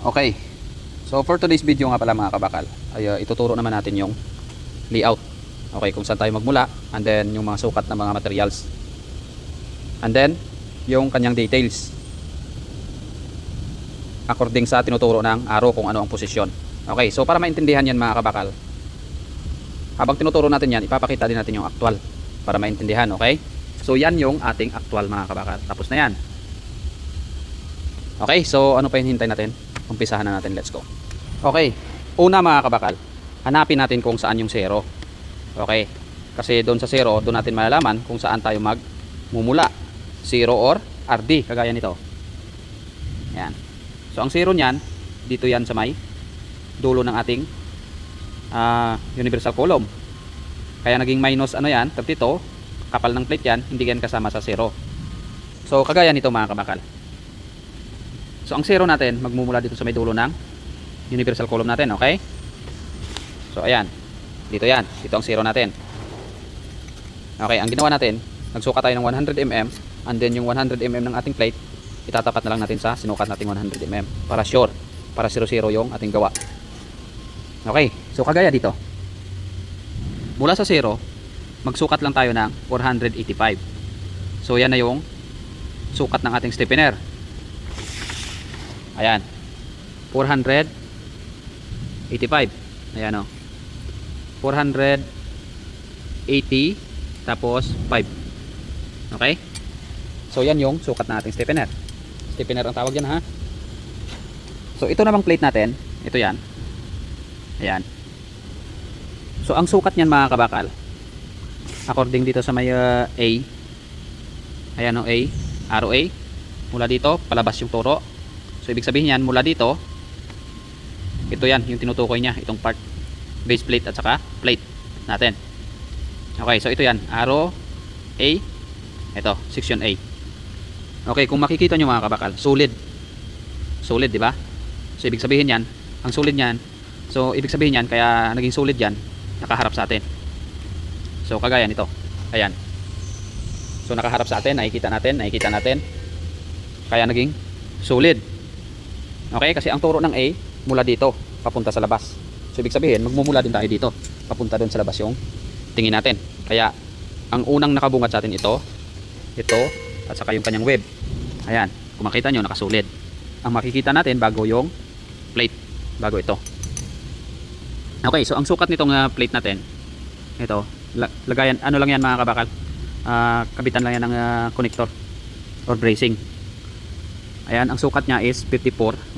Okay. So for today's video nga pala mga kabakal, ay ituturo naman natin yung layout. Okay, kung saan tayo magmula, and then yung mga sukat ng mga materials. And then yung kanyang details. According sa tinuturo ng arrow kung ano ang posisyon. Okay, so para maintindihan yan mga kabakal, habang tinuturo natin yan, ipapakita din natin yung actual para maintindihan, okay? So yan yung ating actual mga kabakal. Tapos na yan. Okay, so ano pa yung hintay natin? Umpisahan na natin, let's go. Okay, una mga kabakal, hanapin natin kung saan yung zero. Okay, kasi doon sa zero, doon natin malalaman kung saan tayo magmumula. Zero or RD, kagaya nito. Yan. So ang zero nyan, dito yan sa may dulo ng ating universal column. Kaya naging minus ano yan, 32, kapal ng plate yan, hindi yan kasama sa zero. So kagaya nito mga kabakal. So ang zero natin magmumula dito sa may dulo ng universal column natin, okay? So ayan, dito yan, dito ang zero natin. Okay, ang ginawa natin, nagsukat tayo ng 100 mm, and then yung 100 mm ng ating plate, itatapat na lang natin sa sinukat nating 100 mm para sure, para 0-0 yung ating gawa. Okay, so kagaya dito, mula sa 0 magsukat lang tayo ng 485. So yan na yung sukat ng ating stiffener. Ayan, 485. Ayan o, 480 tapos 5. Okay, so yan yung sukat ng ating stiffener. Stiffener ang tawag yan, ha. So ito namang plate natin, ito yan. Ayan. So ang sukat niyan mga kabakal, according dito sa may A, ayan o, A, arrow A, mula dito palabas yung turo. So ibig sabihin yan, mula dito, ito yan yung tinutukoy niya, itong part, base plate at saka plate natin. Okay, so ito yan, arrow A, ito, section A. Okay, kung makikita nyo mga kabakal, solid, di ba? So ibig sabihin yan, ang solid niyan, so ibig sabihin yan, kaya naging solid yan, nakaharap sa atin. So kagaya nito, ayan. So nakaharap sa atin, nakikita natin, kaya naging solid. Okay, kasi ang turo ng A mula dito papunta sa labas. So ibig sabihin magmumula din tayo dito papunta doon sa labas yung tingin natin. Kaya ang unang nakabungat sa atin ito at saka yung kanyang web. Ayan, kung makita nyo nakasulid. Ang makikita natin bago yung plate, bago ito. Okay, so ang sukat nitong plate natin, ito, lagayan, ano lang yan mga kabakal, kabitan lang yan ng connector or bracing. Ayan, ang sukat niya is 154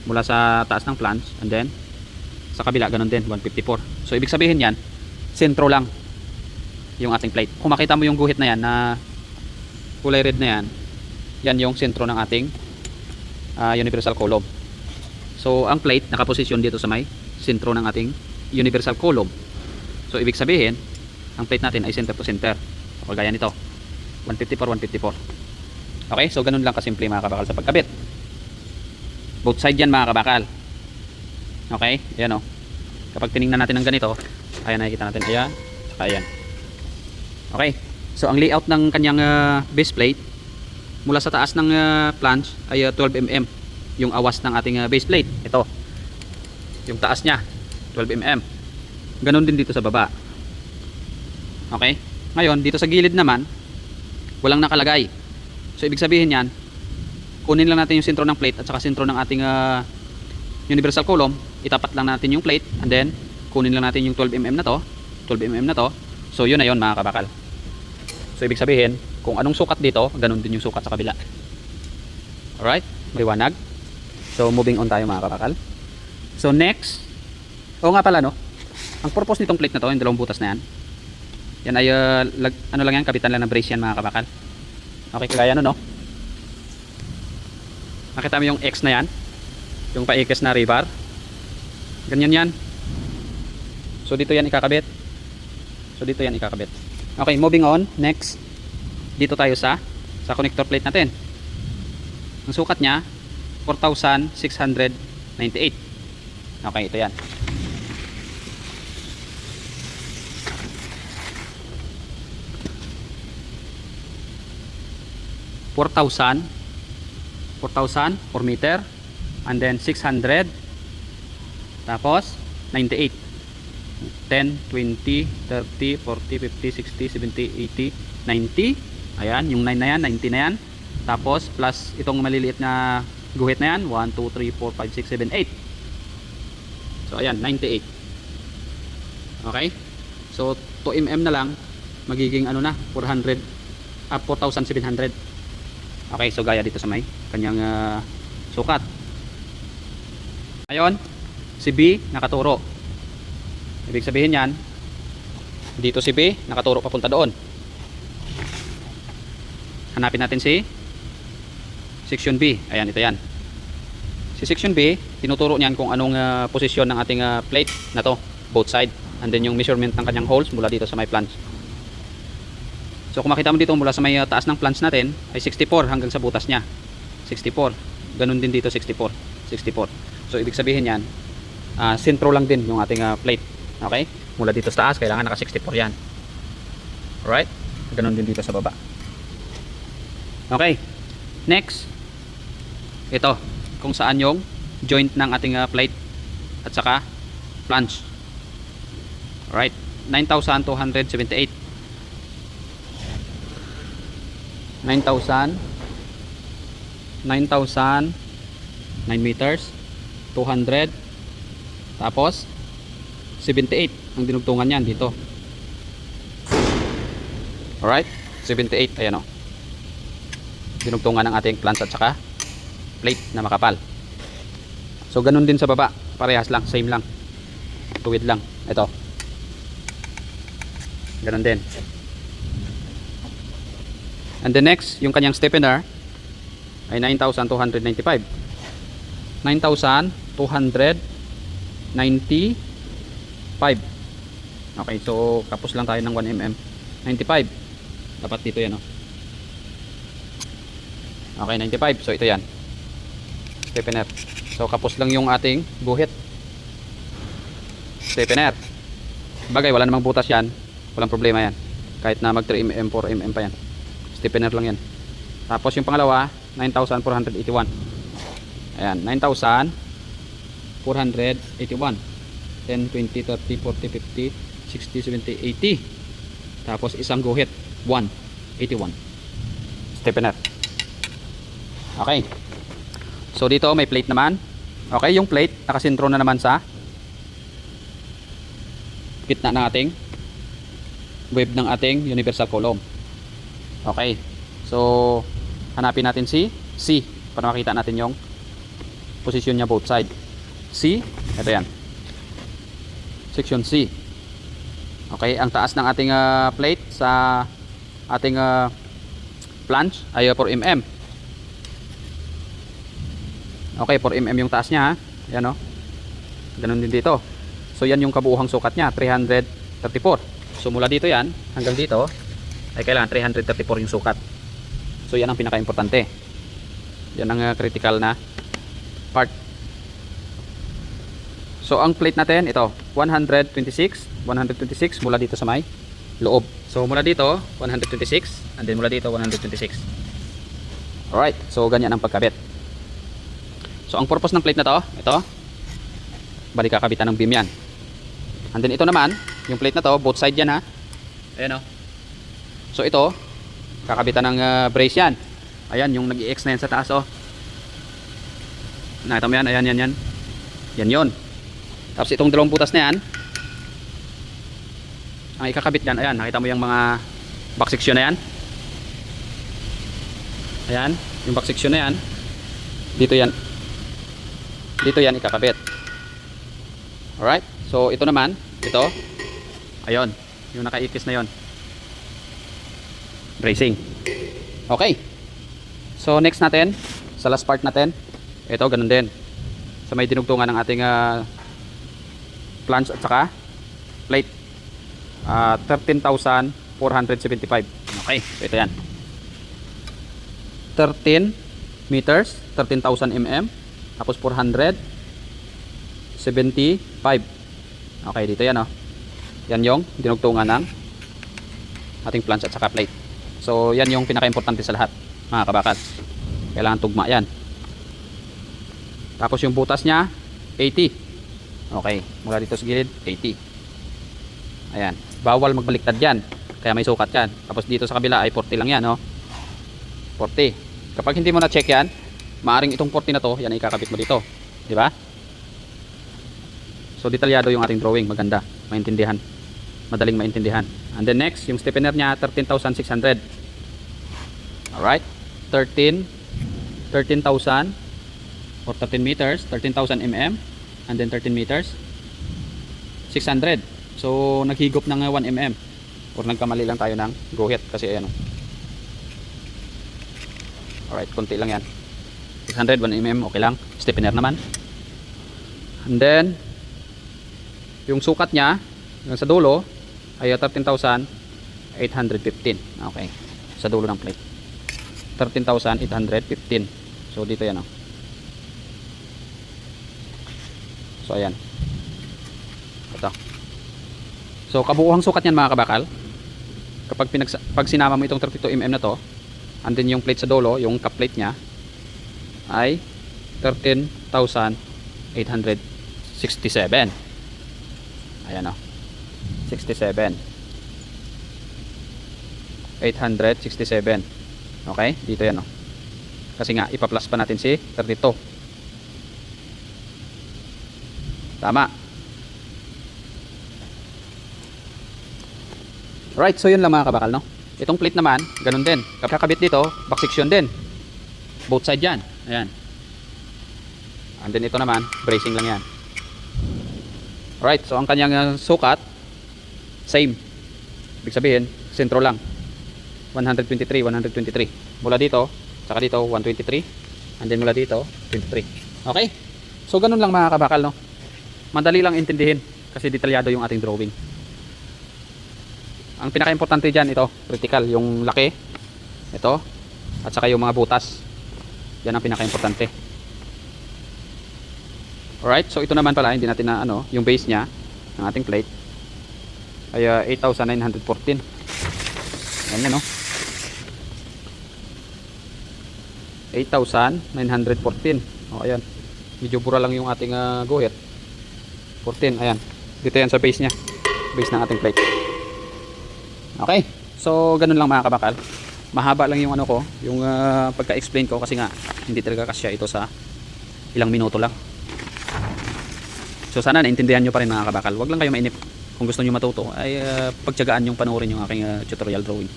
mula sa taas ng flange, and then sa kabila ganun din 154. So ibig sabihin yan, sentro lang yung ating plate. Kung makita mo yung guhit na yan na kulay red na yan, yan yung sentro ng ating universal column. So ang plate nakaposisyon dito sa may sentro ng ating universal column. So ibig sabihin, ang plate natin ay center to center. O gaya nito, 154. Okay, so ganun lang kasimple mga kabakal sa pagkabit. Both side yan mga kabakal. Okay, ayan o. Kapag tinignan natin ng ganito, ayan, nakikita natin, ayan, saka ayan. Okay, so ang layout ng kanyang base plate, mula sa taas ng flange ay 12 mm yung awas ng ating base plate. Ito, yung taas nya 12 mm. Ganun din dito sa baba. Okay, ngayon dito sa gilid naman walang nakalagay. So ibig sabihin yan, kunin lang natin yung sentro ng plate at saka sentro ng ating universal column, itapat lang natin yung plate, and then kunin lang natin yung 12 mm na to, 12 mm na to. So yun na yun mga kabakal. So ibig sabihin, kung anong sukat dito, ganun din yung sukat sa kabila. Alright, maliwanag. So moving on tayo mga kabakal. So next, o nga pala no, ang purpose nitong plate na to, yung dalawang butas na yan, yan ay ano lang yan, kabitan lang ng brace yan mga kabakal. Okay, kaya ano no, nakita mo yung X na yan, yung paikis na rebar, ganyan yan. So dito yan ikakabit, okay, moving on. Next, dito tayo sa connector plate natin. Ang sukat nya 4,698. Okay, ito yan. 4,000 4 meter, and then 600, tapos 98. 10, 20, 30, 40, 50, 60, 70, 80, 90. Ayan, yung 9 na yan, 90 na yan. Tapos plus itong maliliit na guhit na yan, 1, 2, 3, 4, 5, 6, 7, 8. So ayan, 98. Okay? So 2 mm na lang, magiging ano na, 400, 4,700. Okay, so gaya dito sa may kanyang sukat. Ngayon, si B nakaturo. Ibig sabihin yan, dito si B nakaturo papunta doon. Hanapin natin si section B. Ayan, ito yan. Si section B, tinuturo niyan kung anong posisyon ng ating plate na to, both side. And then yung measurement ng kanyang holes mula dito sa may flange. So kung makita mo dito mula sa may taas ng flange natin ay 64 hanggang sa butas niya. 64. Ganun din dito 64. 64. So ibig sabihin yan, sentro lang din yung ating plate. Okay? Mula dito sa taas, kailangan naka 64 yan. Alright? Ganun din dito sa baba. Okay. Next, ito, kung saan yung joint ng ating plate at saka flange. Alright, 9,278. 9,000 9 meters 200, tapos 78 ang dinugtungan yan dito. Alright, 78, ayan o, dinugtungan ng ating flange at saka plate na makapal. So ganun din sa baba, parehas lang, same lang, tuwid lang. Ito, ganun din. And the next, yung kanyang stiffener ay 9,295. 9,295. Okay, so kapos lang tayo ng 1 mm. 95. Dapat dito yan, oh. Okay, 95. So ito yan, stiffener. So kapos lang yung ating guhit. Stiffener. Bagay, wala namang butas yan. Walang problema yan. Kahit na mag 3 mm, 4 mm pa yan. Stiffener lang yan. Tapos yung pangalawa, 9,481. Ayan, 9,481. 10, 20, 30, 40, 50, 60, 70, 80. Tapos isang guhit, 1, 81. Stiffener. Okay. So dito may plate naman. Okay, yung plate nakasentro na naman sa gitna ng ating wave ng ating universal column. Okay. So hanapin natin si C para makita natin yung posisyon niya both side. C, ito yan. Section C. Okay, ang taas ng ating plate sa ating flange ay 4 mm. Okay, 4 mm yung taas niya, ha. Yan, oh. Ganun din dito. So yan yung kabuuhang sukat niya, 334. So mula dito yan hanggang dito ay kailangan 334 yung sukat. So yan ang pinaka-importante. Yan ang critical na part. So ang plate natin ito, 126 mula dito sa may loob. So mula dito 126 and then mula dito 126. Alright, so ganyan ang pagkabit. So ang purpose ng plate na to, ito, balik kakabitan ng beam yan. And then ito naman, yung plate na to, both side yan, ha. Ayan, o. So ito, kakabitan ng brace yan. Ayan, yung nag-i-X na yan sa taas, o. Nakita mo yan, ayan, yan. Yan yun. Tapos itong dalawang butas na yan, ang ikakabit yan, ayan, nakita mo yung mga back section na yan. Ayan, yung back section na yan. Dito yan. Dito yan ikakabit. Alright, so ito naman, ito, ayun, yung nakaikis na yon, bracing. Okay, so next natin, sa last part natin, ito ganun din, sa may dinugtungan ng ating flange at saka plate, 13,475. Okay, so ito yan, 13 meters, 13,000 mm, tapos 475. Okay, dito yan, oh. Yan yung dinugtungan ng ating flange at saka plate. So yan yung pinaka-importante sa lahat, mga kabakas. Kailangan tugma yan. Tapos yung butas niya 80. Okay, mula dito sa gilid 80. Ayan, bawal magbaliktad yan, kaya may sukat yan. Tapos dito sa kabila ay 40 lang yan, no? 40. Kapag hindi mo na check yan, maaring itong 40 na to, yan ay ikakabit mo dito, di ba? So detalyado yung ating drawing, maganda, maintindihan, madaling maintindihan. And then next, yung stiffener niya 13,600. Alright, 13,000 or 13 meters, 13,000 mm, and then 13 meters 600. So naghigop ng 1 mm, or nagkamali lang tayo ng guhit kasi ayan. Alright, konti lang yan. 600, 1 mm, okay lang. Stiffener naman. And then yung sukat niya yung sa dulo ay 13,815. Okay, sa dulo ng plate 13,815. So dito yan, oh. So ayan, ito. So kabuuhang sukat niyan mga kabakal, kapag pag sinama mo itong 32 mm na to, and then yung plate sa dulo, yung cap plate nya ay 13,867. Ayan, oh. 67 867. Okay, dito yan, oh. Kasi nga ipa-plus pa natin si 32. Tama. Right, so yun lang mga kabakal, no? Itong plate naman, ganun din. Kakabit dito, back section din. Both side yan. Ayan. And then ito naman, bracing lang yan. Right, so ang kanyang sukat, same. Ibig sabihin, sentro lang. 123, 123. Mula dito, saka dito, 123. And then mula dito, 23. Okay? So ganun lang mga kabakal, no? Madali lang intindihin kasi detalyado yung ating drawing. Ang pinaka-importante dyan, ito, critical, yung laki, ito, at saka yung mga butas. Yan ang pinaka-importante. Alright, so ito naman pala, hindi natin na, yung base nya, ng ating plate, ay 8,914. Yan yan, no? 8,914. O, ayan. Medyo bura lang yung ating guhit. 14, ayan. Dito yan sa base nya. Base ng ating plate. Okay, so ganun lang mga kabakal. Mahaba lang yung yung pagka-explain ko kasi nga hindi talaga kasya ito sa ilang minuto lang. So sana naintindihan nyo pa rin mga kabakal. Huwag lang kayo mainip. Kung gusto nyo matuto ay pagtiyagaan yung panoorin yung aking tutorial drawing.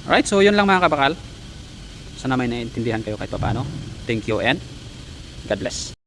Alright, so yun lang mga kabakal. Sana may naintindihan kayo kahit paano. Thank you and God bless.